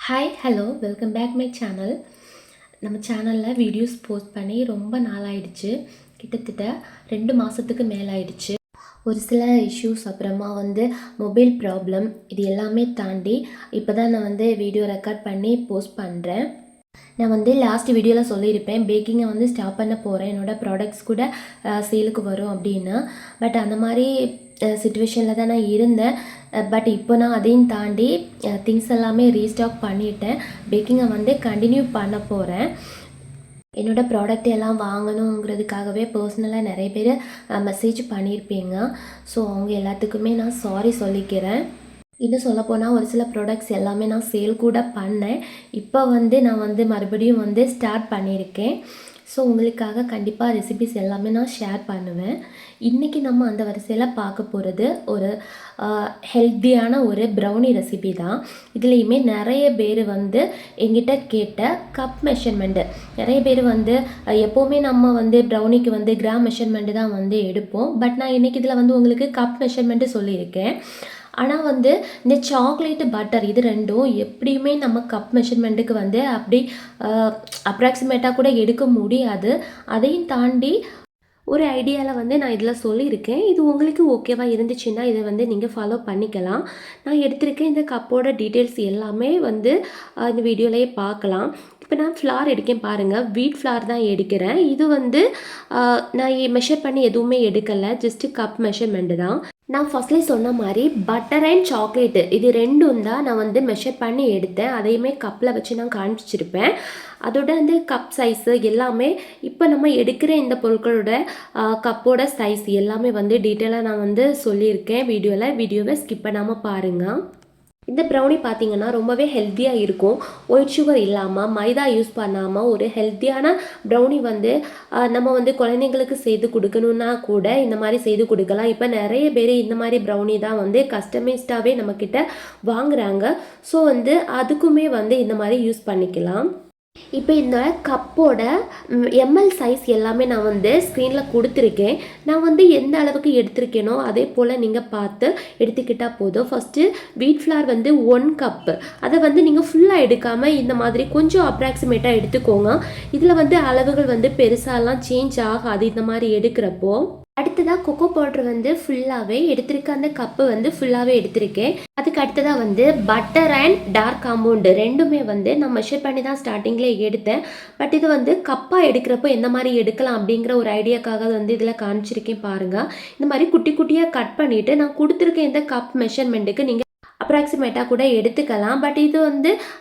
Hi hello welcome back my channel. நம்ம சேனலில் videos post பண்ணி ரொம்ப நாளாயிடுச்சு. கிட்டத்தட்ட 2 மாதத்துக்கு மேலே ஆயிடுச்சு. ஒரு சில இஷ்யூஸ் அப்புறமா மொபைல் ப்ராப்ளம் இது எல்லாமே தாண்டி இப்போ தான் நான் வீடியோ ரெக்கார்ட் பண்ணி போஸ்ட் பண்ணுறேன். நான் லாஸ்ட் வீடியோவில் சொல்லியிருப்பேன் பேக்கிங்கை ஸ்டாப் பண்ண போகிறேன், என்னோடய ப்ராடக்ட்ஸ் கூட சேலுக்கு வரும் அப்படின்னு. பட் அந்த மாதிரி சிச்சுவேஷனில் தான் நான் இருந்தேன். பட் இப்போ நான் அதையும் தாண்டி திங்ஸ் எல்லாமே ரீஸ்டாக் பண்ணிட்டேன். பேக்கிங்கை கண்டினியூ பண்ண போகிறேன். என்னோடய ப்ராடக்ட் எல்லாம் வாங்கணுங்கிறதுக்காகவே பர்சனலாக நிறைய பேர் மெசேஜ் பண்ணியிருப்பீங்க. ஸோ அவங்க எல்லாத்துக்குமே நான் சாரி சொல்லிக்கிறேன். இன்னும் சொல்லப்போனால் ஒரு சில ப்ராடக்ட்ஸ் எல்லாமே நான் சேல் கூட பண்ணேன். இப்போ நான் மறுபடியும் ஸ்டார்ட் பண்ணியிருக்கேன். ஸோ உங்களுக்காக கண்டிப்பாக ரெசிபிஸ் எல்லாமே நான் ஷேர் பண்ணுவேன். இன்றைக்கி நம்ம அந்த வரிசையில் பார்க்க போகிறது ஒரு ஹெல்த்தியான ஒரு ப்ரௌனி ரெசிபி தான். இதுலேயுமே நிறைய பேர் எங்கிட்ட கேட்ட கப் மெஷர்மெண்ட்டு, நிறைய பேர் எப்போவுமே நம்ம ப்ரௌனிக்கு கிராம் மெஷர்மெண்ட்டு தான் எடுப்போம். பட் நான் இன்றைக்கி இதில் உங்களுக்கு கப் மெஷர்மெண்ட்டு சொல்லியிருக்கேன். ஆனால் இந்த சாக்லேட்டு பட்டர் இது ரெண்டும் எப்படியுமே நம்ம கப் மெஷர்மெண்ட்டுக்கு அப்படி அப்ராக்சிமேட்டாக கூட எடுக்க முடியாது. அதையும் தாண்டி ஒரு ஐடியாவில் நான் இதில் சொல்லியிருக்கேன். இது உங்களுக்கு ஓகேவாக இருந்துச்சுன்னா இதை நீங்கள் ஃபாலோ பண்ணிக்கலாம். நான் எடுத்திருக்கேன் இந்த கப்போட டீட்டெயில்ஸ் எல்லாமே இந்த வீடியோலேயே பார்க்கலாம். இப்போ நான் ஃப்ளார் எடுக்கேன் பாருங்கள், வீட் ஃப்ளார் தான் எடுக்கிறேன். இது நான் மெஷர் பண்ணி எதுவுமே எடுக்கலை, ஜஸ்ட்டு கப் மெஷர்மெண்ட்டு தான். நான் ஃபஸ்ட்லேயே சொன்ன மாதிரி பட்டர் அண்ட் சாக்லேட்டு இது ரெண்டும் தான் நான் மெஷர் பண்ணி எடுத்தேன். அதையுமே கப்பில் வச்சு நான் காமிச்சிருப்பேன். அதோட கப் சைஸு எல்லாமே இப்போ நம்ம எடுக்கிற இந்த பொருட்களோட கப்போட சைஸ் எல்லாமே டீட்டெயிலாக நான் சொல்லியிருக்கேன் வீடியோவை ஸ்கிப் பண்ணாமல் பாருங்கள். இந்த ப்ரௌனி பார்த்திங்கன்னா ரொம்பவே ஹெல்த்தியாக இருக்கும். ஒயிட் சுகர் இல்லாமல் மைதா யூஸ் பண்ணாமல் ஒரு ஹெல்த்தியான ப்ரௌனி நம்ம குழந்தைங்களுக்கு செய்து கொடுக்கணுன்னா கூட இந்த மாதிரி செய்து கொடுக்கலாம். இப்போ நிறைய பேர் இந்த மாதிரி ப்ரௌனி தான் கஸ்டமைஸ்டாகவே நம்மக்கிட்ட வாங்குகிறாங்க. ஸோ அதுக்குமே இந்த மாதிரி யூஸ் பண்ணிக்கலாம். இப்போ இந்த கப்போட எம்எல் சைஸ் எல்லாமே நான் ஸ்க்ரீனில் கொடுத்துருக்கேன். நான் எந்த அளவுக்கு எடுத்திருக்கேனோ அதே போல் நீங்கள் பார்த்து எடுத்துக்கிட்டால் போதும். ஃபஸ்ட்டு வீட் ஃப்ளார் 1 கப்பு, அதை நீங்கள் ஃபுல்லாக எடுக்காமல் இந்த மாதிரி கொஞ்சம் அப்ராக்சிமேட்டாக எடுத்துக்கோங்க. இதில் அளவுகள் பெருசாலாம் சேஞ்ச் ஆகாது இந்த மாதிரி எடுக்கிறப்போ. அடுத்ததாக கொக்கோ பவுட்ரு ஃபுல்லாகவே எடுத்திருக்க அந்த கப்பு ஃபுல்லாகவே எடுத்திருக்கேன். அதுக்கு அடுத்ததாக பட்டர் அண்ட் டார்க் காம்பவுண்டு ரெண்டுமே நான் மெஷர் பண்ணி தான் ஸ்டார்டிங்கில் எடுத்தேன். பட் இது கப்பாக எடுக்கிறப்போ எந்த மாதிரி எடுக்கலாம் அப்படிங்கிற ஒரு ஐடியாக்காக இதில் காமிச்சிருக்கேன் பாருங்கள். இந்த மாதிரி குட்டி குட்டியாக கட் பண்ணிவிட்டு நான் கொடுத்துருக்கேன் இந்த கப் மெஷர்மெண்ட்டுக்கு நீங்கள் அப்ராக்சிமேட்டாக கூட எடுத்துக்கலாம். பட் இது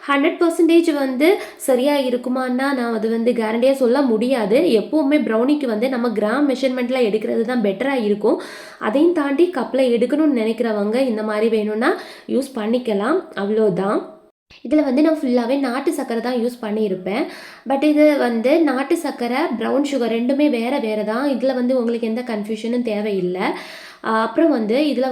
100% சரியாக இருக்குமான்னா நான் அது கேரண்டியாக சொல்ல முடியாது. எப்போவுமே ப்ரௌனிக்கு நம்ம கிராம் மெஷர்மெண்ட்டில் எடுக்கிறது தான் பெட்டராக இருக்கும். அதையும் தாண்டி கப்பில் எடுக்கணும்னு நினைக்கிறவங்க இந்த மாதிரி வேணும்னா யூஸ் பண்ணிக்கலாம், அவ்வளோதான். இதில் நான் ஃபுல்லாகவே நாட்டு சர்க்கரை தான் யூஸ் பண்ணியிருப்பேன். பட் இது நாட்டு சர்க்கரை ப்ரௌன் சுகர் ரெண்டுமே வேறு வேறு தான். இதில் உங்களுக்கு எந்த கன்ஃபியூஷனும் தேவையில்லை. அப்புறம் இதில்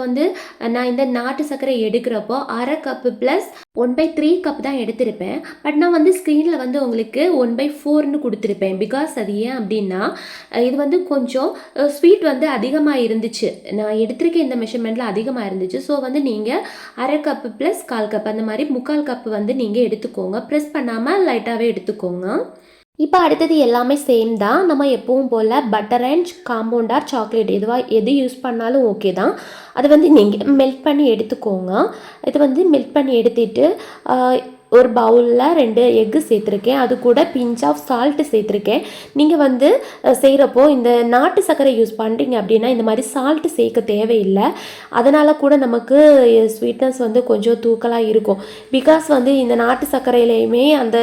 நான் இந்த நாட்டு சர்க்கரை எடுக்கிறப்போ 1/2 கப்பு ப்ளஸ் 1/3 கப் தான் எடுத்திருப்பேன். பட் நான் ஸ்க்ரீனில் உங்களுக்கு 1/4ன்னு கொடுத்துருப்பேன். பிகாஸ் அது ஏன் அப்படின்னா இது கொஞ்சம் ஸ்வீட் அதிகமாக இருந்துச்சு. நான் எடுத்திருக்கேன் இந்த மெஷர்மெண்ட்டில் அதிகமாக இருந்துச்சு. ஸோ நீங்கள் 1/2 கப்பு ப்ளஸ் 1/4 கப் அந்த மாதிரி 3/4 கப்பு நீங்கள் எடுத்துக்கோங்க. ப்ரெஸ் பண்ணாமல் லைட்டாகவே எடுத்துக்கோங்க. இப்போ அடுத்தது எல்லாமே சேம் தான். நம்ம எப்பவும் போல் butter and compound or chocolate எது யூஸ் பண்ணாலும் ஓகே தான். அதை நீங்கள் மெல்ட் பண்ணி எடுத்துக்கோங்க. இது மெல்ட் பண்ணி எடுத்துட்டு ஒரு பவுலில் 2 எக்கு சேர்த்துருக்கேன். அது கூட பிஞ்ச் ஆஃப் சால்ட்டு சேர்த்துருக்கேன். நீங்கள் செய்கிறப்போ இந்த நாட்டு சர்க்கரை யூஸ் பண்ணுறீங்க அப்படின்னா இந்த மாதிரி சால்ட்டு சேர்க்க தேவையில்லை. அதனால் கூட நமக்கு ஸ்வீட்னஸ் கொஞ்சம் தூக்கலாக இருக்கும். பிகாஸ் இந்த நாட்டு சர்க்கரையிலையுமே அந்த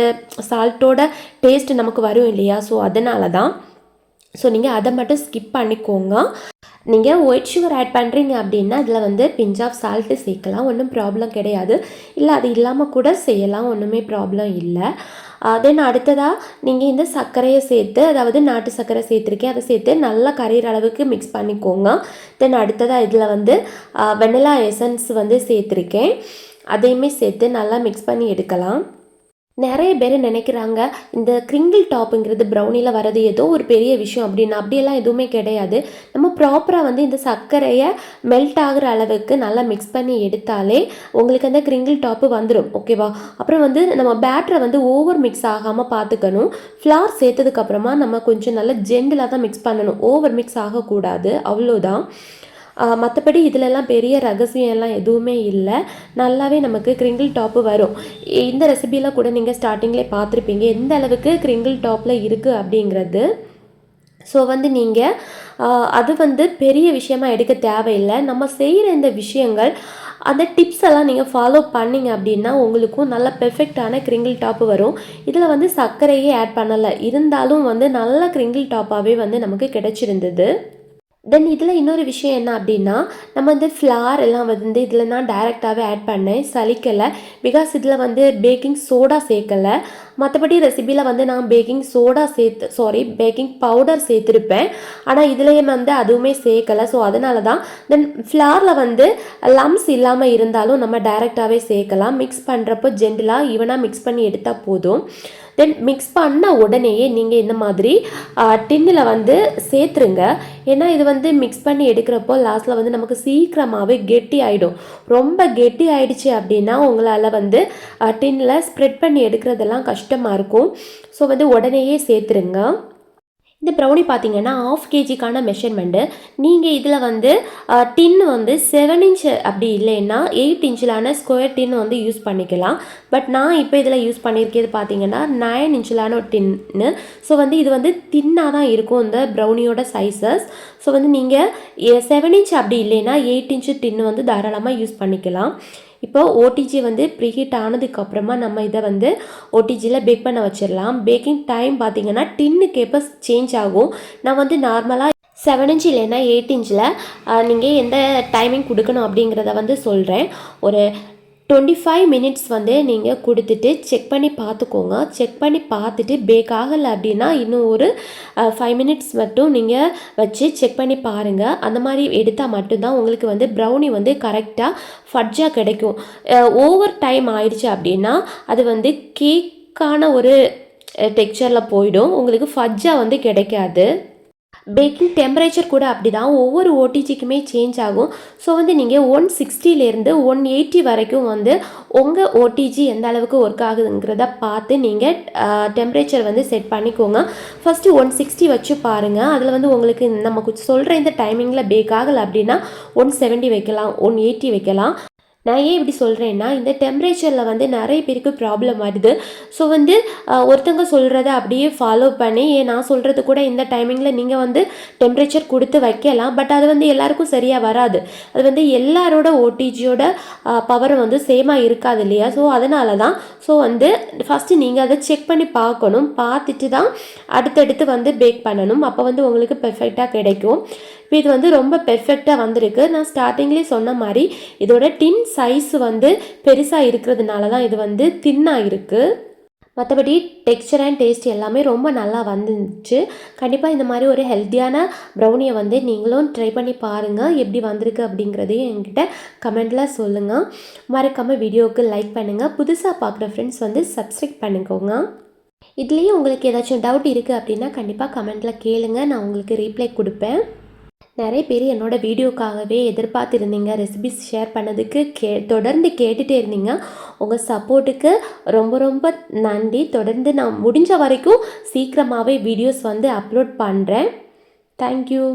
சால்ட்டோட டேஸ்ட் நமக்கு வரும் இல்லையா? ஸோ அதனால தான். ஸோ நீங்கள் அதை மட்டும் ஸ்கிப் பண்ணிக்கோங்க. நீங்கள் ஒயிட் சுகர் ஆட் பண்ணுறீங்க அப்படின்னா இதில் பிஞ்ச் ஆஃப் சால்ட்டு சேர்க்கலாம், ஒன்றும் ப்ராப்ளம் கிடையாது. இல்லை அது இல்லாமல் கூட செய்யலாம், ஒன்றுமே ப்ராப்ளம் இல்லை. தென் அடுத்ததாக நீங்கள் இந்த சர்க்கரையை சேர்த்து, அதாவது நாட்டு சர்க்கரை சேர்த்துருக்கேன், அதை சேர்த்து நல்லா கரையிற அளவுக்கு மிக்ஸ் பண்ணிக்கோங்க. தென் அடுத்ததாக இதில் வெனிலா எசன்ஸ் சேர்த்துருக்கேன். அதையுமே சேர்த்து நல்லா மிக்ஸ் பண்ணி எடுக்கலாம். நிறைய பேர் நினைக்கிறாங்க இந்த கிரிங்கிள் டாப்புங்கிறது ப்ரௌனியில் வரது ஏதோ ஒரு பெரிய விஷயம் அப்படின்னு. அப்படியெல்லாம் எதுவுமே கிடையாது. நம்ம ப்ராப்பராக வந்து இந்த சர்க்கரையை மெல்ட் ஆகிற அளவுக்கு நல்லா மிக்ஸ் பண்ணி எடுத்தாலே உங்களுக்கு அந்த கிரிங்கிள் டாப்பு வந்துடும். ஓகேவா? அப்புறம் வந்து நம்ம பேட்டரை வந்து ஓவர் மிக்ஸ் ஆகாமல் பார்த்துக்கணும். ஃப்ளார் சேர்த்ததுக்கப்புறமா நம்ம கொஞ்சம் நல்லா ஜென்டிலாக தான் மிக்ஸ் பண்ணணும். ஓவர் மிக்ஸ் ஆகக்கூடாது, அவ்வளோதான். மற்றபடி இதிலெல்லாம் பெரிய ரகசியம் எல்லாம் எதுவுமே இல்லை. நல்லாவே நமக்கு கிரிங்கிள் டாப்பு வரும். இந்த ரெசிபியில் கூட நீங்கள் ஸ்டார்டிங்லேயே பார்த்துருப்பீங்க எந்த அளவுக்கு கிரிங்கிள் டாப்பில் இருக்குது அப்படிங்கிறது. ஸோ வந்து நீங்கள் அது வந்து பெரிய விஷயமா எடுக்க தேவையில்லை. நம்ம செய்கிற இந்த விஷயங்கள் அந்த டிப்ஸ் எல்லாம் நீங்கள் ஃபாலோ பண்ணிங்க அப்படின்னா உங்களுக்கும் நல்ல பெர்ஃபெக்டான கிரிங்கிள் டாப்பு வரும். இதில் வந்து சர்க்கரையே ஆட் பண்ணலை, இருந்தாலும் வந்து நல்ல கிரிங்கிள் டாப்பாகவே வந்து நமக்கு கிடைச்சிருந்தது. தென் இதில் இன்னொரு விஷயம் என்ன அப்படின்னா, நம்ம வந்து ஃப்ளார் எல்லாம் வந்து இதில் நான் டைரெக்டாகவே ஆட் பண்ணேன், சலிக்கலை. பிகாஸ் இதில் வந்து பேக்கிங் சோடா சேர்க்கலை. மற்றபடி ரெசிபியில் வந்து நான் பேக்கிங் பவுடர் சேர்த்துருப்பேன். ஆனால் இதுலேயே வந்து அதுவுமே சேர்க்கலை. ஸோ அதனால தான். தென் ஃப்ளாரில் வந்து லம்ஸ் இல்லாமல் இருந்தாலும் நம்ம டைரெக்டாகவே சேர்க்கலாம். மிக்ஸ் பண்ணுறப்போ ஜென்டிலாக ஈவனாக மிக்ஸ் பண்ணி எடுத்தால் போதும். தென் மிக்ஸ் பண்ண உடனேயே நீங்கள் இந்த மாதிரி டின்னில் வந்து சேர்த்துருங்க. ஏன்னா இது வந்து மிக்ஸ் பண்ணி எடுக்கிறப்போ லாஸ்ட்டில் வந்து நமக்கு சீக்கிரமாகவே கெட்டி ஆகிடும். ரொம்ப கெட்டி ஆகிடுச்சு அப்படின்னா உங்களால் வந்து டின்னில் ஸ்ப்ரெட் பண்ணி எடுக்கிறதெல்லாம் கஷ்டமாக இருக்கும். ஸோ வந்து உடனேயே சேர்த்துருங்க. இந்த ப்ரௌனி பார்த்தீங்கன்னா 1/2 kgக்கான மெஷர்மெண்ட்டு. நீங்கள் இதில் வந்து டின் வந்து 7 இன்ச் அப்படி இல்லைன்னா 8 இன்ச்சிலான ஸ்கொயர் டின் வந்து யூஸ் பண்ணிக்கலாம். பட் நான் இப்போ இதில் யூஸ் பண்ணியிருக்கிறது பார்த்தீங்கன்னா 9 இன்ச்சிலான ஒரு டின்னு. ஸோ வந்து இது வந்து தின்னாக தான் இருக்கும் இந்த ப்ரௌனியோட சைஸஸ். ஸோ வந்து நீங்கள் 7 இன்ச் அப்படி இல்லைன்னா 8 இன்ச்சு டின்னு வந்து தாராளமாக யூஸ் பண்ணிக்கலாம். இப்போ ஓடிஜி வந்து ப்ரீஹீட் ஆனதுக்கப்புறமா நம்ம இதை வந்து ஓடிஜியில் பேக் பண்ண வச்சிடலாம். பேக்கிங் டைம் பார்த்திங்கன்னா டின்னுக்கேற்ப சேஞ்ச் ஆகும். நான் வந்து நார்மலாக 7 இன்ச் இல்லைன்னா 8 இன்ச்சில் நீங்கள் எந்த டைமிங் கொடுக்கணும் அப்படிங்கிறத வந்து சொல்கிறேன். ஒரு 25 மினிட்ஸ் வந்து நீங்கள் கொடுத்துட்டு செக் பண்ணி பார்த்துக்கோங்க. செக் பண்ணி பார்த்துட்டு பேக் ஆகலை அப்படின்னா இன்னும் ஒரு 5 மினிட்ஸ் மட்டும் நீங்கள் வச்சு செக் பண்ணி பாருங்கள். அந்த மாதிரி எடுத்தால் மட்டும்தான் உங்களுக்கு வந்து ப்ரௌனி வந்து கரெக்டாக ஃபட்ஜாக கிடைக்கும். ஓவர் டைம் ஆயிடுச்சு அப்படின்னா அது வந்து கேக்கான ஒரு டெக்ஸ்சரில் போயிடும், உங்களுக்கு ஃபட்ஜாக வந்து கிடைக்காது. பேக்கிங் டெம்பரேச்சர் கூட அப்படி தான் ஒவ்வொரு ஓடிஜிக்குமே சேஞ்ச் ஆகும். ஸோ வந்து நீங்கள் 160லேருந்து 180 வரைக்கும் வந்து உங்கள் ஓடிஜி எந்த அளவுக்கு ஒர்க் ஆகுதுங்கிறத பார்த்து நீங்கள் டெம்பரேச்சர் வந்து செட் பண்ணிக்கோங்க. ஃபஸ்ட்டு 160 வச்சு பாருங்கள். அதில் வந்து உங்களுக்கு நம்ம சொல்கிற இந்த டைமிங்கில் பேக் ஆகலை அப்படின்னா 170 வைக்கலாம், 180 வைக்கலாம். நான் ஏன் இப்படி சொல்கிறேன்னா இந்த டெம்பரேச்சரில் வந்து நிறைய பேருக்கு ப்ராப்ளம் வருது. ஸோ வந்து ஒருத்தங்க சொல்கிறத அப்படியே ஃபாலோ பண்ணி நான் சொல்கிறது கூட இந்த டைமிங்கில் நீங்கள் வந்து டெம்பரேச்சர் கொடுத்து வைக்கலாம். பட் அது வந்து எல்லாருக்கும் சரியாக வராது. அது வந்து எல்லாரோட ஓடிஜியோட பவர் வந்து சேமாக இருக்காது இல்லையா? ஸோ அதனால தான். ஸோ வந்து ஃபஸ்ட்டு நீங்கள் அதை செக் பண்ணி பார்க்கணும். பார்த்துட்டு தான் அடுத்தடுத்து வந்து பேக் பண்ணணும். அப்போ வந்து உங்களுக்கு பெர்ஃபெக்டாக கிடைக்கும். இப்போ இது வந்து ரொம்ப பெர்ஃபெக்டாக வந்திருக்கு. நான் ஸ்டார்டிங்லேயே சொன்ன மாதிரி இதோட டின் சைஸ் வந்து பெருசாக இருக்கிறதுனால தான் இது வந்து தின்னாக இருக்குது. மற்றபடி டெக்ஸ்சர் அண்ட் டேஸ்ட் எல்லாமே ரொம்ப நல்லா வந்துச்சு. கண்டிப்பாக இந்த மாதிரி ஒரு ஹெல்த்தியான ப்ரௌனியை வந்து நீங்களும் ட்ரை பண்ணி பாருங்கள். எப்படி வந்திருக்கு அப்படிங்கிறதையும் என்கிட்ட கமெண்டில் சொல்லுங்கள். மறக்காமல் வீடியோவுக்கு லைக் பண்ணுங்கள். புதுசாக பார்க்குற ஃப்ரெண்ட்ஸ் வந்து சப்ஸ்கிரைப் பண்ணிக்கோங்க. இதுலேயே உங்களுக்கு ஏதாச்சும் டவுட் இருக்குது அப்படின்னா கண்டிப்பாக கமெண்டில் கேளுங்க, நான் உங்களுக்கு ரீப்ளை கொடுப்பேன். நிறைய பேர் என்னோடய வீடியோக்காகவே எதிர்பார்த்துருந்தீங்க. ரெசிபிஸ் ஷேர் பண்ணதுக்கு தொடர்ந்து கேட்டுகிட்டே இருந்தீங்க. உங்கள் சப்போர்ட்டுக்கு ரொம்ப ரொம்ப நன்றி. தொடர்ந்து நான் முடிஞ்ச வரைக்கும் சீக்கிரமாகவே வீடியோஸ் வந்து அப்லோட் பண்ணுறேன். தேங்க்யூ.